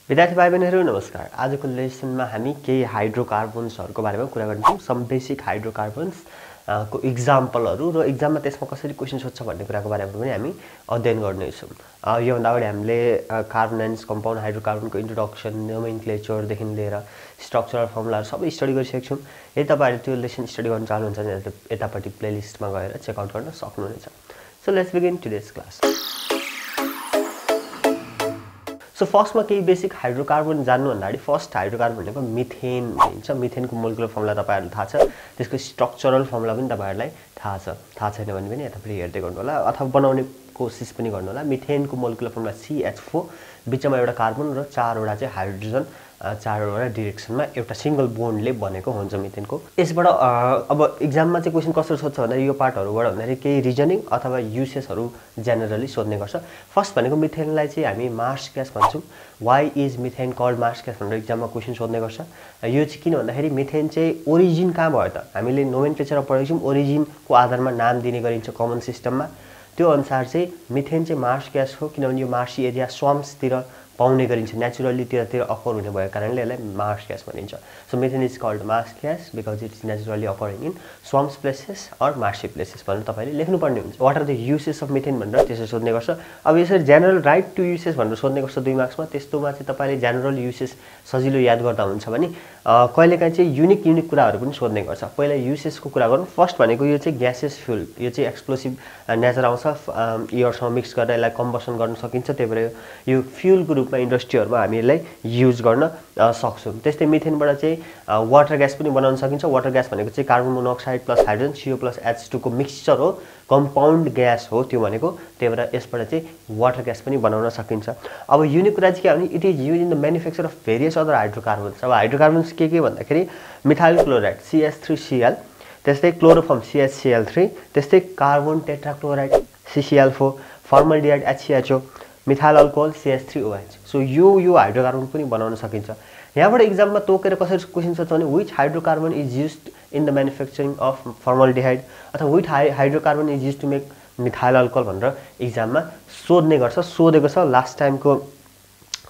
विद्यार्थी भाइ बहिनीहरु नमस्कार। आजको लेसनमा हामी केही हाइड्रोकार्बन्सहरुको बारेमा कुरा गर्छौं। सम बेसिक हाइड्रोकार्बन्स को एक्जाम्पलहरु र एक्जाममा त्यसमा कसरी क्वेशन सोध्छ भन्ने कुराको बारेमा पनि हामी अध्ययन गर्नेछौं। यो भन्दा अगाडि हामीले कार्बन एन्ड कम्पाउन्ड हाइड्रोकार्बनको इन्ट्रोडक्सन, नोमेनक्लेचर देखि लिएर स्ट्रक्चरल फर्मुलाहरु सबै स्टडी गरिसकेका छौं। यदि तपाईहरुले त्यो लेसन स्टडी गर्न चाहनुहुन्छ भने यतापट्टि प्लेलिस्टमा गएर चेक आउट गर्न सक्नुहुनेछ। So let's begin today's class. So फर्स्टमा केही बेसिक हाइड्रोकार्बन जान्नु भन्दा अगाडि फर्स्ट हाइड्रोकार्बन भनेको मिथेन भनिन्छ। मिथेनको मोलिकुलर फर्मुला तपाईहरुलाई थाहा छ, त्यसको स्ट्रक्चरल फर्मुला पनि तपाईहरुलाई थाहा छ। थाहा छैन भने पनि यतापट्टि हेर्दै गर्नु होला अथवा बनाउने कोशिश पनि गर्नु होला। मिथेनको मोलिकुलर फर्मुला CH4, बीचमा एउटा कार्बन र चारवटा चाहिँ हाइड्रोजन, चारवटा डाइरेक्सनमा एउटा सिंगल बोन्डले बनेको हुन्छ मिथेनको। यसबाट अब एक्जाममा चाहिँ क्वेशन कसरी सोध्छ भन्दा यो पार्टहरुबाट भन्दाखेरि केही रिजनिङ अथवा युसेसहरु जेनरली सोध्ने गर्छ। फर्स्ट भनेको मिथेनलाई चाहिँ हामी मार्स ग्यास भन्छौं। Why is methane called marsh gas भनेर एक्जाममा क्वेशन सोध्ने गर्छ। यो चाहिँ किन भन्दाखेरि मिथेन चाहिँ ओरिजिन कहाँ भयो त? हामीले नोमेनक्लेचरमा पढेको छौं, ओरिजिनको आधारमा नाम दिने गरिन्छ कमन सिस्टममा। त्यो अनुसार चाहिँ मिथेन चाहिँ मार्स ग्यास हो किनभने यो मार्सी एरिया स्वाम्प्सतिर पाउने गरिन्छ, नेचुरली त्यतातिर अकर हुने भएको कारणले यसलाई मार्स ग्यास भनिन्छ। So methane is called marsh gas because it is naturally occurring in swamps places or marshy places भनेर तपाईले लेख्नु पर्ने हुन्छ। What are the uses of methane भनेर त्यसरी सोध्ने गर्छ। अब यसरी जनरल राइट टु युसेस भनेर सोध्ने गर्छ 2 मार्क्समा। त्यस्तोमा चाहिँ तपाईले जनरल युसेस सजिलो याद गर्दा हुन्छ भने कहिलेकाहीँ चाहिँ युनिक कुराहरु पनि सोध्ने गर्छ। पहिला युसेसको कुरा गरौँ। फर्स्ट भनेको यो चाहिँ ग्यासेस फ्युल, यो चाहिँ एक्सप्लोसिभ नेचर आउँछ, एयरसँग मिक्स गरेर यसलाई कम्बसन गर्न सकिन्छ। त्यही भएर यो फ्युलको रूपमा इन्डस्ट्रीहरुमा हामी यसलाई युज गर्न सक्छौं। त्यस्तै मिथेनबाट चाहिँ वाटर ग्यास पनि बनाउन सकिन्छ। वाटर ग्यास भनेको चाहिँ carbon monoxide plus hydrogen CO plus H2 को मिक्सचर हो, कम्पाउन्ड ग्यास हो त्यो भनेको। त्यही भएर यसबाट चाहिँ वाटर ग्यास पनि बनाउन सकिन्छ। अब युनिक कुरा चाहिँ के भने it is used in the manufacture of various other hydrocarbons. अब हाइड्रोकार्बन्स के भन्दाखेरि मिथाइल क्लोराइड CH3Cl, त्यस्तै क्लोरोफर्म CHCl3, त्यस्तै carbon tetrachloride CCl4, फर्मल्डिहाइड HCHO, methyl alcohol CH3OH। So यो हाइड्रोकार्बन पनि बनाउन सकिन्छ। यहाँबाट एक्जाममा तोकेर कसरी क्वेशन सोध्छ भने which hydrocarbon is used in the manufacturing of formaldehyde अथवा which hydrocarbon is used to make methyl alcohol भनेर एक्जाममा सोध्ने गर्छ। सोधेको छ लास्ट टाइमको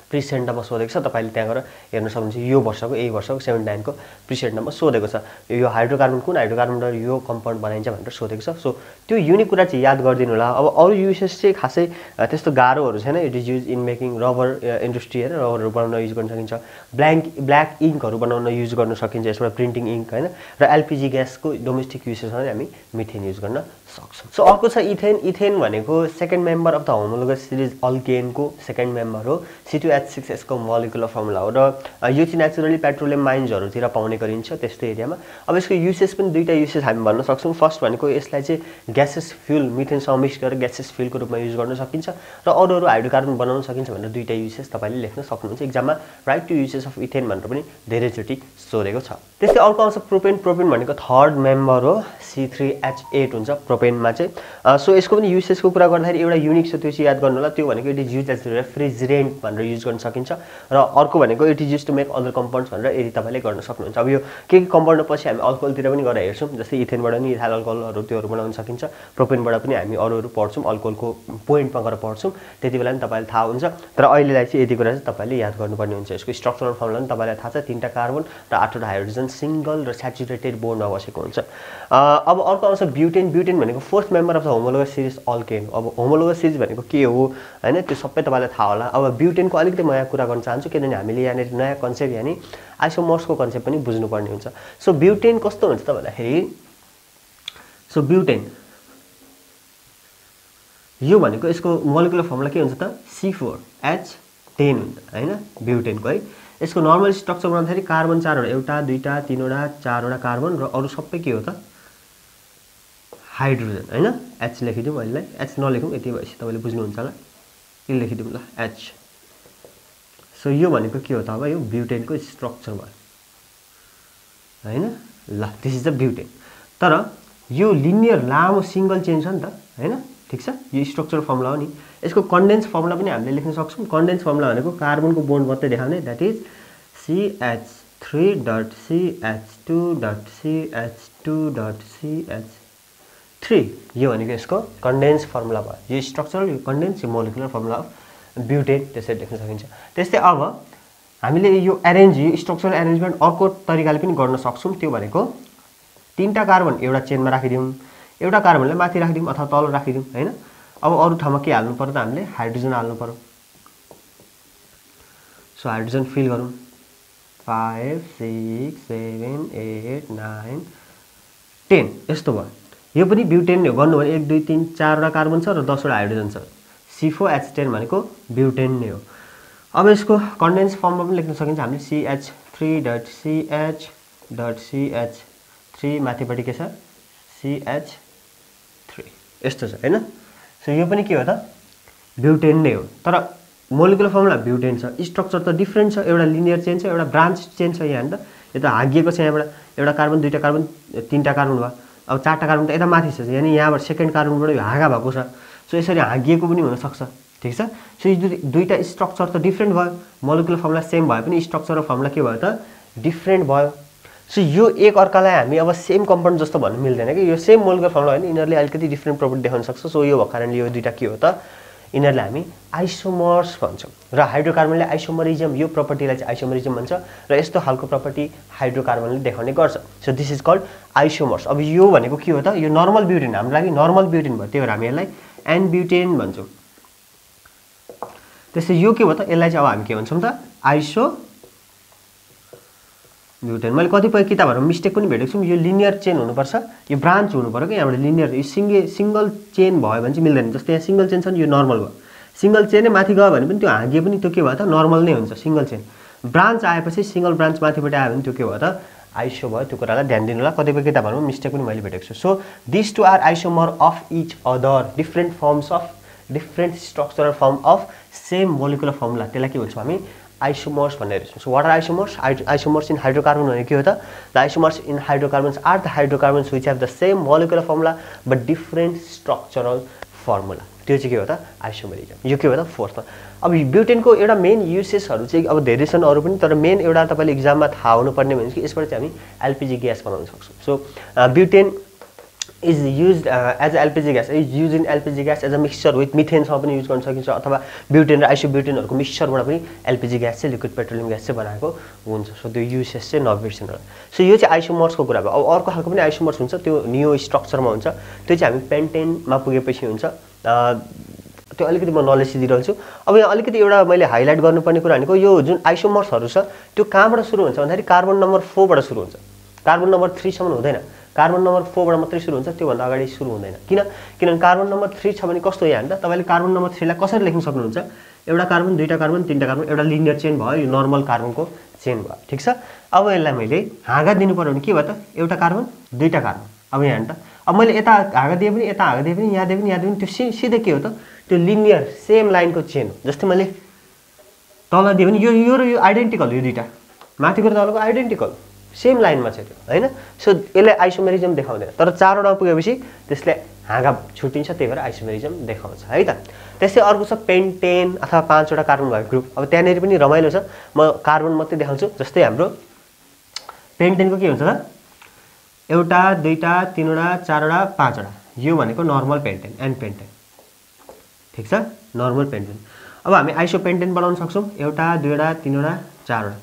प्रिसेन्टमा सोधेको छ। तपाईले त्यहाँ गएर हेर्न सक्नुहुन्छ। यो वर्षको 79 को प्रिसेन्टमा सोधेको छ यो हाइड्रोकार्बन कुन हाइड्रोकार्बनबाट यो कम्पाउन्ड बनाइन्छ भनेर सोधेको छ। सो त्यो युनिक कुरा चाहिँ याद गरिदिनु होला। अब अरु युसेस चाहिँ खासै त्यस्तो गाह्रोहरु छैन। It is use in making rubber industry हैन, रबरहरु बनाउन युज गर्न सकिन्छ। ब्ल्याक इंकहरु बनाउन युज गर्न सकिन्छ। यसबाट प्रिन्टिङ इंक हैन र LPG ग्यासको डोमेस्टिक युसेसमा हामी मिथेन युज गर्न सक्छौं। सो अर्को छ इथेन। इथेन भनेको second member of the homologous series अल्केनको सेकेन्ड मेम्बर हो। C2H6S को मोलिकुलर फर्मुला हो र यो चाहिँ नेचुरली पेट्रोलियम माइन्सहरुतिर पाउने गरिन्छ त्यस्तो एरियामा। अब यसको युसेस पनि दुईटा युसेस हामी भन्न सक्छौं। फर्स्ट भनेको यसलाई चाहिँ ग्यासेस फ्युल मिथेनसँग मिक्स गरेर ग्यासेस फ्युलको रूपमा युज गर्न सकिन्छ र अरु हाइड्रोकार्बन बनाउन सकिन्छ भनेर दुईटा युसेस तपाईले लेख्न सक्नुहुन्छ। एक्जाममा write two uses of ethane भनेर पनि धेरैचोटी सोधेको छ। त्यस्तै अर्को आउँछ प्रोपेन। प्रोपेन भनेको थर्ड मेम्बर हो। C3H8 हुन्छ प्रोपेनमा चाहिँ। सो यसको पनि युसेसको कुरा गर्दाखेरि एउटा युनिक छ, त्यो चाहिँ याद गर्नु होला। त्यो भनेको it is used as refrigerant भनेर युज गर्न सकिन्छ र अर्को भनेको it is used to make other compounds भनेर यदि तपाईले गर्न सक्नुहुन्छ। अब यो के कम्पाउन्ड पछि हामी अल्कोहलतिर पनि गएर हेर्छौं। जस्तै इथेनबाट नि इथाइल अल्कोहलहरु त्योहरु बनाउन सकिन्छ। प्रोपेनबाट पनि हामी अरूहरु पढ्छौं, अल्कोहलको पोइन्टमा गएर पढ्छौं। त्यति बेला नि तपाईलाई थाहा हुन्छ। तर अहिलेलाई चाहिँ यति कुरा चाहिँ तपाईले याद गर्नुपर्ने हुन्छ। यसको स्ट्रक्चरल फर्मुला पनि तपाईलाई थाहा छ। 3टा कार्बन र 8वटा हाइड्रोजन सिंगल र सैचुरेटेड बोन्डमा बसेको हुन्छ। अब अर्को आउँछ ब्युटेन। ब्युटेन भनेको fourth member of the homologous series alkane. अब होमोलोगस सिरिज भनेको के हो हैन त्यो सबै तपाईलाई थाहा होला। अब ब्युटेनको अलिकति म यहाँ कुरा गर्न चाहन्छु किनभने हामीले यहाँ नयाँ कन्सेप्ट यानी आइसोमर्सको कन्सेप्ट पनि बुझ्नुपर्ने हुन्छ। सो ब्युटेन कस्तो हुन्छ त भन्दाखेरि सो ब्युटेन यो भनेको यसको मोलिकुलर फर्मुला के हुन्छ त C4H10 हुन्छ हैन ब्युटेनको है। यसको नर्मल स्ट्रक्चर भन्दाखेरि कार्बन 4वटा, एउटा, दुईटा, तीनवटा, चारवटा कार्बन र अरु सबै के हो त हाइड्रोजन हैन। H लेखिदिउँ अहिले, H नलेखौँ यति भएपछि तपाईले बुझ्नुहुन्छ होला। यो लेखिदिउँ ल H। सो यो भनेको के हो त अब यो ब्युटेनको स्ट्रक्चर भयो हैन। ल दिस इज द ब्युटेन। तर यो लिनियर लामो सिंगल चेन छ नि त हैन, ठीक छ। यो स्ट्रक्चरल फर्मुला हो नि। यसको कन्डेन्स फर्मुला पनि हामीले लेख्न सक्छौं। कन्डेन्स फर्मुला भनेको कार्बनको बोन्ड मात्रै देखाउने, दैट इज CH3.CH2.CH2.CH3। यो भनेको यसको कन्डेन्स फर्मुला भयो। यो स्ट्रक्चरल, यो कन्डेन्स, यो मोलिकुलर फर्मुला अफ ब्युटेन त्यसरी लेख्न सकिन्छ। त्यस्तै अब हामीले यो अरेन्ज यो स्ट्रक्चरल अरेन्जमेन्ट अर्को तरिकाले पनि गर्न सक्छौं त्यो भनेको तीनटा कार्बन एउटा चेनमा राखिदियौं एउटा कार्बनलाई माथि राखिदियौं अथवा तल राखिदियौं हैन अब अरु ठाउँमा के हाल्नु पर्यो त हामीले हाइड्रोजन हाल्नु पर्यो सो हाइड्रोजन फिल गरौँ 5 6 7 8 9 10 यस्तो भयो यो पनि ब्युटेन नै हो गर्नु भने 1 2 3 4 वटा कार्बन छ र 10 वटा हाइड्रोजन छ C4H10 भनेको ब्युटेन नै हो अब यसको कन्डेन्स फर्ममा पनि लेख्न सकिन्छ हामीले CH3.CH.CH3 माथिपट्टि के छ CH3 यस्तो छ हैन सो यो पनि के हो त ब्युटेन नै हो तर मोलिकुलर फर्मुला ब्युटेन छ स्ट्रक्चर त डिफरेन्ट छ एउटा लिनियर चेन छ एउटा ब्रान्च चेन छ यहाँ हैन त यो त हागिएको छ यहाँबाट एउटा कार्बन दुईटा कार्बन तीनटा कार्बन भयो अब चारटा कार्बन त यता माथि छ यानी यहाँबाट सेकेन्ड कार्बनबाट यो हाँगा भएको छ सो यसरी हागिएको पनि हुन सक्छ ठीक छ सो यो दुईटा स्ट्रक्चर त डिफरेन्ट भयो मोलिकुलर फर्मुला सेम भए पनि स्ट्रक्चर र फर्मुला के भयो त डिफरेन्ट भयो सो यो एक अर्कालाई हामी अब सेम कम्पाउन्ड जस्तो भन्नु मिल्दैन कि यो सेम मोलिकुलर फर्मुला हैन यिनीहरुले अलिकति डिफरेन्ट प्रपर्टी देखाउन सक्छ सो यो भएको कारणले यो दुईटा के हो त यिनीहरुले हामी आइसोमर्स भन्छौं र हाइड्रोकार्बनले आइसोमरिजम यो प्रपर्टीलाई चाहिँ आइसोमरिजम भन्छ र यस्तो खालको प्रपर्टी हाइड्रोकार्बनले देखाउने गर्छ so this is called isomers अब यो भनेको के हो त यो नर्मल ब्युटेन हाम्रो लागि नर्मल ब्युटेन भयो त्यही भएर हामी यसलाई एन ब्युटेन भन्छौं त्यसै यो के हो त यसलाई चाहिँ अब हामी के भन्छौं त आइसो ब्युटेन मैले कतिपय किताबहरुमा मिस्टेक पनि भेटेको छु यो लिनियर चेन हुनुपर्छ यो ब्रान्च हुनु पर्यो के यहाँबाट लिनियर यो सिंगल चेन भयो भने चाहिँ मिल्दैन जस्तै यहाँ सिंगल चेन छ नि यो नर्मल भयो सिंगल चेन नै माथि गयो भने पनि त्यो हागे पनि त्यो के भयो त नर्मल नै हुन्छ सिंगल चेन ब्रान्च आएपछि सिंगल ब्रान्च माथिबाट आयो भने त्यो के भयो त आइसो भयो त्यो कुरालाई ध्यान दिनु होला कतिपय किताबहरुमा मिस्टेक पनि मैले भेटेको छु so this two are isomer of each other different forms of different structural form of same molecular formula त्यसलाई के भन्छौं हामी आइसोमर्स भनेर भन्छौं so what are isomers isomers in hydrocarbon भने के हो त the isomers in hydrocarbons are the hydrocarbons which have the same molecular formula but different structural formula त्यो चाहिँ के हो त आइसोमरिजम यो के हो त फोर्थमा अब ब्युटेनको एउटा मेन युसेसहरु चाहिँ अब धेरै छन् अरु पनि तर मेन एउटा तपाईले एक्जाममा थाहा हुनुपर्ने भनेको यसबाट चाहिँ हामी एलपीजी ग्यास बनाउन सक्छौं so butane is used as a LPG gas is used in LPG gas as a mixture with methane सँग पनि युज गर्न सकिन्छ अथवा ब्युटेन र आइसोब्युटेनहरुको मिक्सचरबाट पनि एलपीजी ग्यास चाहिँ लिक्विड पेट्रोलियम ग्यास चाहिँ बनाएको हुन्छ सो त्यो युसेस चाहिँ नबिर्सिनु होला सो यो चाहिँ आइसोमर्सको कुरा भयो अब अर्को खालको पनि आइसोमर्स हुन्छ त्यो नियो स्ट्रक्चरमा हुन्छ त्यो चाहिँ हामी पेन्टेनमा पुगेपछि हुन्छ त्यो अलिकति म नलेज दिइरहन्छु अब यहाँ अलिकति एउटा मैले हाइलाइट गर्नुपर्ने कुरा भनेको यो जुन आइसोमर्सहरु छ त्यो कहाँबाट सुरु हुन्छ भन्दाखेरि कार्बन नम्बर 4 बाट सुरु हुन्छ कार्बन नम्बर 3 सम्म हुँदैन कार्बन नम्बर 4 बाट मात्रै सुरु हुन्छ त्यो भन्दा अगाडि सुरु हुँदैन किनभने कार्बन नम्बर 3 छ भने कस्तो यहाँ त तपाईले कार्बन नम्बर 3 लाई कसरी लेख्न सक्नुहुन्छ एउटा कार्बन दुईटा कार्बन तीनटा कार्बन एउटा लिनियर चेन भयो यो नर्मल कार्बनको चेन भयो ठीक छ अब यसलाई मैले हाँगा दिनु पर्यो भने के भयो त एउटा कार्बन दुईटा कार्बन अब यहाँ त अब मैले यता हाँगा दिए पनि यता हाँगा दिए पनि यहाँ दिए पनि यहाँ दिए पनि त्यो सिधै के हो त त्यो लिनियर सेम लाइनको चेन हो जस्तै मैले तल दिए पनि यो र यो आइडेन्टिकल यो दुईटा माथिको र तलको आइडेन्टिकल सेम लाइनमा छ त्यो हैन सो यसले आइसोमेरिजम देखाउँदैन तर चारवटा पुगेपछि त्यसले हाँगा छुटिन्छ त्यही भएर आइसोमेरिजम देखाउँछ है त त्यसै अर्को छ पेन्टेन अथवा पाँचवटा कार्बन भएको ग्रुप अब त्यहाँनेरि पनि रमाइलो छ म कार्बन मात्रै देखाउँछु जस्तै हाम्रो पेन्टेनको के हुन्छ त एउटा दुईटा तीनवटा चारवटा पाँचवटा यो भनेको नर्मल पेन्टेन एन पेन्टेन ठीक छ नर्मल पेन्टेन अब हामी आइसोपेन्टेन बनाउन सक्छौं एउटा दुईवटा तीनवटा चारवटा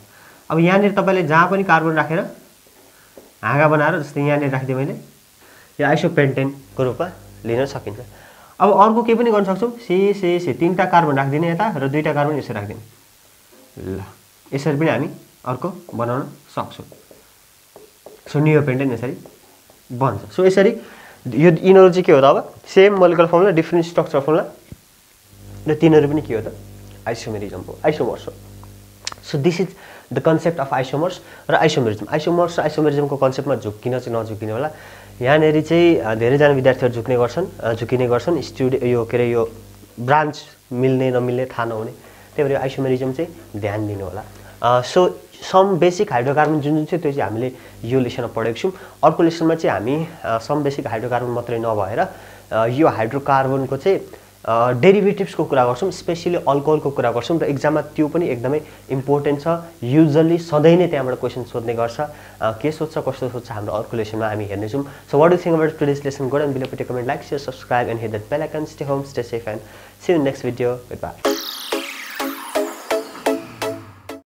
अब यहाँनेर तपाईले जहाँ पनि कार्बन राखेर हाँगा बनाएर जस्तै यहाँनेर राखिदिए मैले यो आइसोपेन्टेनको रूपमा लिन सकिन्छ अब अर्को के पनि गर्न सक्छौं सी तीनटा कार्बन राखिदिने यता र दुईटा कार्बन यसरी राखिदिने ल यसरी पनि हामी अर्को बनाउन सक्छौं सो नियो पेन्टेन यसरी बन्छ सो यसरी यो यिनीहरु चाहिँ के हो त अब same molecular formula different structure formula र तिनीहरु पनि के हो त आइसोमेरिजम हो आइसोमर्स हो so this is the concept of isomers र आइसोमेरिजम आइसोमर्स र आइसोमेरिजमको कन्सेप्टमा झुक्किन चाहिँ नझुक्किने होला यहाँनेरि चाहिँ धेरै जना विद्यार्थीहरु झुक्किने गर्छन् स्टुडेन्ट यो के रे यो ब्रान्च मिल्ने नमिल्ने थाहा नहुने त्यही भएर आइसोमेरिजम चाहिँ ध्यान दिनु होला सो सम बेसिक हाइड्रोकार्बन जुन चाहिँ त्यो चाहिँ हामीले यो लेसनमा पढेको छौं अर्को लेसनमा चाहिँ हामी सम बेसिक हाइड्रोकार्बन मात्रै नभएर यो हाइड्रोकार्बनको चाहिँ डेरिभेटिभ्सको कुरा गर्छौं स्पेशली अल्कोहलको कुरा गर्छौं र एक्जाममा त्यो पनि एकदमै इम्पोर्टेन्ट छ युजुअली सधैं नै त्यहाँबाट क्वेशन सोध्ने गर्छ के सोध्छ कस्तो सोध्छ हाम्रो अर्को लेसनमा हामी हेर्ने छौं so what do you think about today's lesson go and below put a comment like share subscribe and hit that bell icon stay home stay safe and see you in next video goodbye